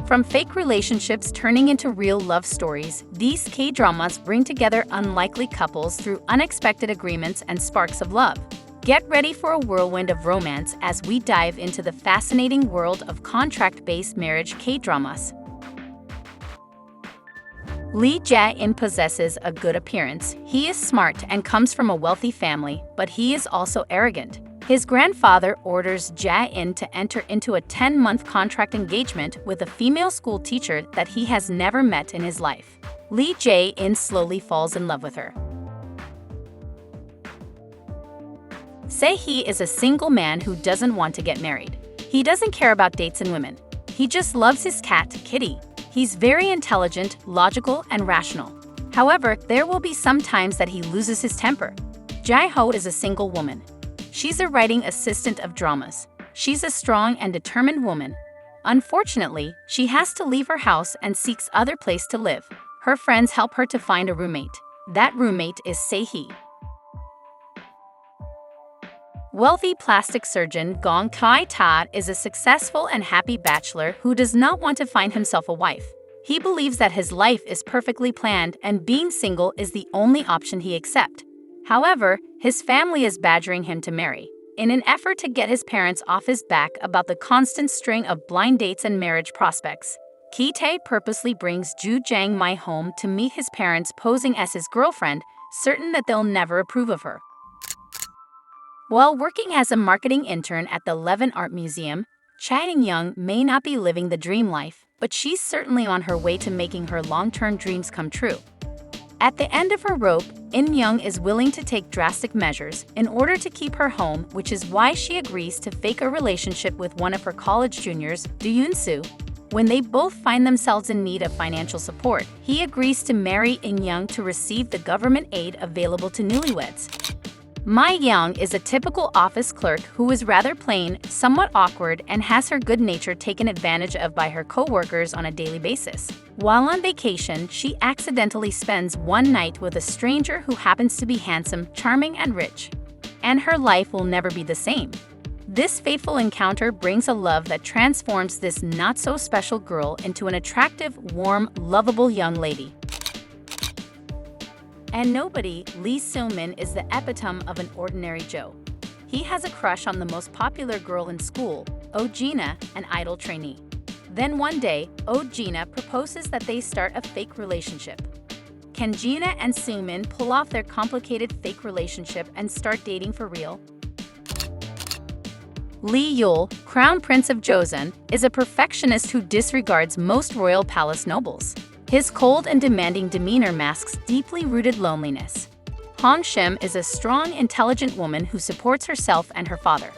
From fake relationships turning into real love stories, these K-dramas bring together unlikely couples through unexpected agreements and sparks of love. Get ready for a whirlwind of romance as we dive into the fascinating world of contract-based marriage K-dramas. Lee Jae-in possesses a good appearance. He is smart and comes from a wealthy family, but he is also arrogant. His grandfather orders Jae-in to enter into a 10-month contract engagement with a female school teacher that he has never met in his life. Lee Jae-in slowly falls in love with her. Se-hee is a single man who doesn't want to get married. He doesn't care about dates and women. He just loves his cat, Kitty. He's very intelligent, logical, and rational. However, there will be some times that he loses his temper. Jae-ho is a single woman. She's a writing assistant of dramas. She's a strong and determined woman. Unfortunately, she has to leave her house and seeks other place to live. Her friends help her to find a roommate. That roommate is Se-hee. Wealthy plastic surgeon Gong Kai-ta is a successful and happy bachelor who does not want to find himself a wife. He believes that his life is perfectly planned and being single is the only option he accepts. However, his family is badgering him to marry. In an effort to get his parents off his back about the constant string of blind dates and marriage prospects, Ki-tae purposely brings Ju Jang-mi home to meet his parents posing as his girlfriend, certain that they'll never approve of her. While working as a marketing intern at the Levin Art Museum, Cha-in-young may not be living the dream life, but she's certainly on her way to making her long-term dreams come true. At the end of her rope, In-young is willing to take drastic measures in order to keep her home, which is why she agrees to fake a relationship with one of her college juniors, Do-yoon-soo. When they both find themselves in need of financial support, he agrees to marry In-young to receive the government aid available to newlyweds. Mi-young is a typical office clerk who is rather plain, somewhat awkward, and has her good nature taken advantage of by her co-workers on a daily basis. While on vacation, she accidentally spends one night with a stranger who happens to be handsome, charming, and rich. And her life will never be the same. This fateful encounter brings a love that transforms this not-so-special girl into an attractive, warm, lovable young lady. And nobody, Lee Soo-min is the epitome of an ordinary Joe. He has a crush on the most popular girl in school, Oh Gina, an idol trainee. Then one day, Oh Gina proposes that they start a fake relationship. Can Gina and Soo-min pull off their complicated fake relationship and start dating for real? Lee Yul, Crown Prince of Joseon, is a perfectionist who disregards most royal palace nobles. His cold and demanding demeanor masks deeply rooted loneliness. Hong Shim is a strong, intelligent woman who supports herself and her father.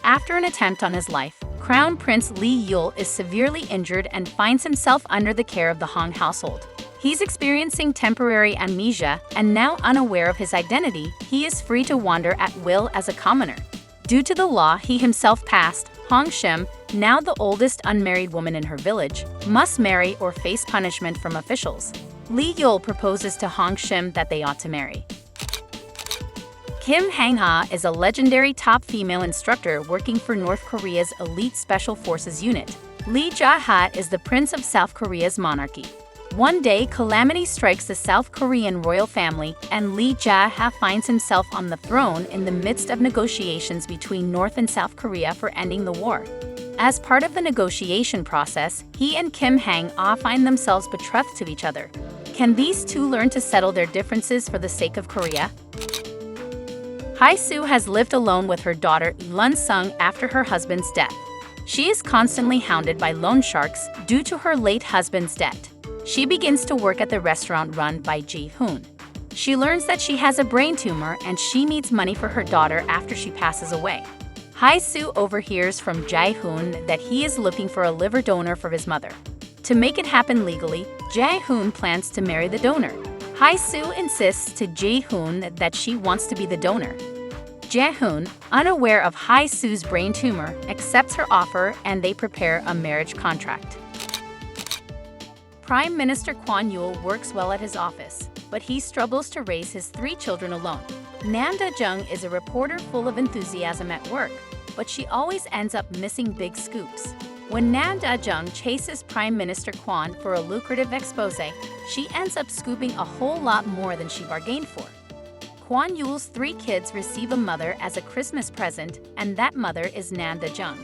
After an attempt on his life, Crown Prince Lee Yul is severely injured and finds himself under the care of the Hong household. He's experiencing temporary amnesia, and now unaware of his identity, he is free to wander at will as a commoner. Due to the law he himself passed, Hong Shim, now the oldest unmarried woman in her village, must marry or face punishment from officials. Lee Yul proposes to Hong Shim that they ought to marry. Kim Hang-ha is a legendary top female instructor working for North Korea's elite special forces unit. Lee Ja-ha is the prince of South Korea's monarchy. One day, calamity strikes the South Korean royal family, and Lee Ja-ha finds himself on the throne in the midst of negotiations between North and South Korea for ending the war. As part of the negotiation process, he and Kim Hang-ha find themselves betrothed to each other. Can these two learn to settle their differences for the sake of Korea? Hae-soo has lived alone with her daughter Lun-sung after her husband's death. She is constantly hounded by loan sharks due to her late husband's debt. She begins to work at the restaurant run by Ji-hoon. She learns that she has a brain tumor and she needs money for her daughter after she passes away. Hae-soo overhears from Jae-hoon that he is looking for a liver donor for his mother. To make it happen legally, Jae-hoon plans to marry the donor. Hae-soo insists to Jae-hoon that she wants to be the donor. Jae-hoon, unaware of Hae-soo's brain tumor, accepts her offer and they prepare a marriage contract. Prime Minister Kwon Yul works well at his office, but he struggles to raise his 3 children alone. Nam Da-jung is a reporter full of enthusiasm at work, but she always ends up missing big scoops. When Nam Da-jung chases Prime Minister Kwon for a lucrative expose, she ends up scooping a whole lot more than she bargained for. Kwon Yul's 3 kids receive a mother as a Christmas present, and that mother is Nam Da-jung.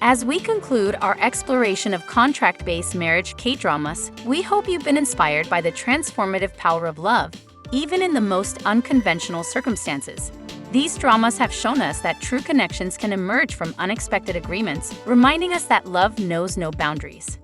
As we conclude our exploration of contract-based marriage K-dramas, we hope you've been inspired by the transformative power of love, even in the most unconventional circumstances. These dramas have shown us that true connections can emerge from unexpected agreements, reminding us that love knows no boundaries.